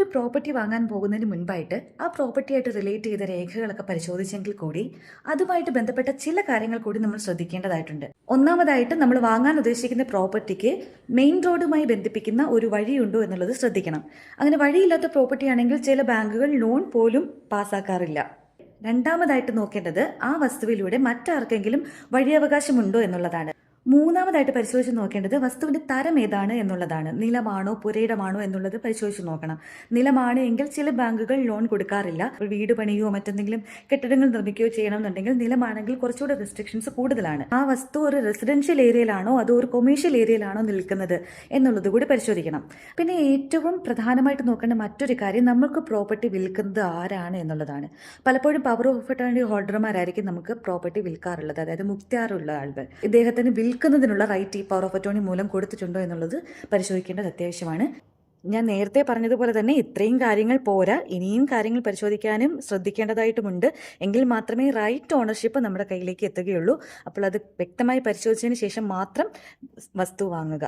നമ്മളൊരു പ്രോപ്പർട്ടി വാങ്ങാൻ പോകുന്നതിന് മുൻപായിട്ട് ആ പ്രോപ്പർട്ടിയായിട്ട് റിലേറ്റ് ചെയ്ത രേഖകളൊക്കെ പരിശോധിച്ചെങ്കിൽ കൂടി അതുമായിട്ട് ബന്ധപ്പെട്ട ചില കാര്യങ്ങൾ കൂടി നമ്മൾ ശ്രദ്ധിക്കേണ്ടതായിട്ടുണ്ട്. ഒന്നാമതായിട്ട് നമ്മൾ വാങ്ങാൻ ഉദ്ദേശിക്കുന്ന പ്രോപ്പർട്ടിക്ക് മെയിൻ റോഡുമായി ബന്ധിപ്പിക്കുന്ന ഒരു വഴിയുണ്ടോ എന്നുള്ളത് ശ്രദ്ധിക്കണം. അങ്ങനെ വഴിയില്ലാത്ത പ്രോപ്പർട്ടി ആണെങ്കിൽ ചില ബാങ്കുകൾ ലോൺ പോലും പാസ്സാക്കാറില്ല. രണ്ടാമതായിട്ട് നോക്കേണ്ടത് ആ വസ്തുവിലൂടെ മറ്റാർക്കെങ്കിലും വഴിയവകാശമുണ്ടോ എന്നുള്ളതാണ്. മൂന്നാമതായിട്ട് പരിശോധിച്ച് നോക്കേണ്ടത് വസ്തുവിന്റെ തരം ഏതാണ് എന്നുള്ളതാണ്. നിലമാണോ പുരയിടമാണോ എന്നുള്ളത് പരിശോധിച്ച് നോക്കണം. നിലമാണ് എങ്കിൽ ചില ബാങ്കുകൾ ലോൺ കൊടുക്കാറില്ല. വീട് പണിയോ മറ്റെന്തെങ്കിലും കെട്ടിടങ്ങൾ നിർമ്മിക്കുകയോ ചെയ്യണമെന്നുണ്ടെങ്കിൽ നിലമാണെങ്കിൽ കുറച്ചുകൂടെ റെസ്ട്രിക്ഷൻസ് കൂടുതലാണ്. ആ വസ്തു ഒരു റെസിഡൻഷ്യൽ ഏരിയയിലാണോ അതോ ഒരു കൊമേഴ്ഷ്യൽ ഏരിയയിലാണോ നിൽക്കുന്നത് എന്നുള്ളത് കൂടി പരിശോധിക്കണം. പിന്നെ ഏറ്റവും പ്രധാനമായിട്ട് നോക്കേണ്ട മറ്റൊരു കാര്യം നമുക്ക് പ്രോപ്പർട്ടി വിൽക്കുന്നത് ആരാണ് എന്നുള്ളതാണ്. പലപ്പോഴും പവർ ഓഫ് അറ്റോർണി ഹോൾഡർമാരായിരിക്കും നമുക്ക് പ്രോപ്പർട്ടി വിൽക്കാറുള്ളത്, അതായത് മുക്തിയാറുള്ള ആളുകൾ. ഇദ്ദേഹത്തിന് വിൽക്കുന്നതിനുള്ള റൈറ്റ് ഈ പവർ ഓഫ് അറ്റോർണി മൂലം കൊടുത്തിട്ടുണ്ടോ എന്നുള്ളത് പരിശോധിക്കേണ്ടത് അത്യാവശ്യമാണ്. ഞാൻ നേരത്തെ പറഞ്ഞതുപോലെ തന്നെ ഇത്രയും കാര്യങ്ങൾ പോരാ, ഇനിയും കാര്യങ്ങൾ പരിശോധിക്കാനും ശ്രദ്ധിക്കേണ്ടതായിട്ടുമുണ്ട്. എങ്കിൽ മാത്രമേ റൈറ്റ് ഓണർഷിപ്പ് നമ്മുടെ കയ്യിലേക്ക് എത്തുകയുള്ളൂ. അപ്പോൾ അത് വ്യക്തമായി പരിശോധിച്ചതിന് ശേഷം മാത്രം വസ്തു വാങ്ങുക.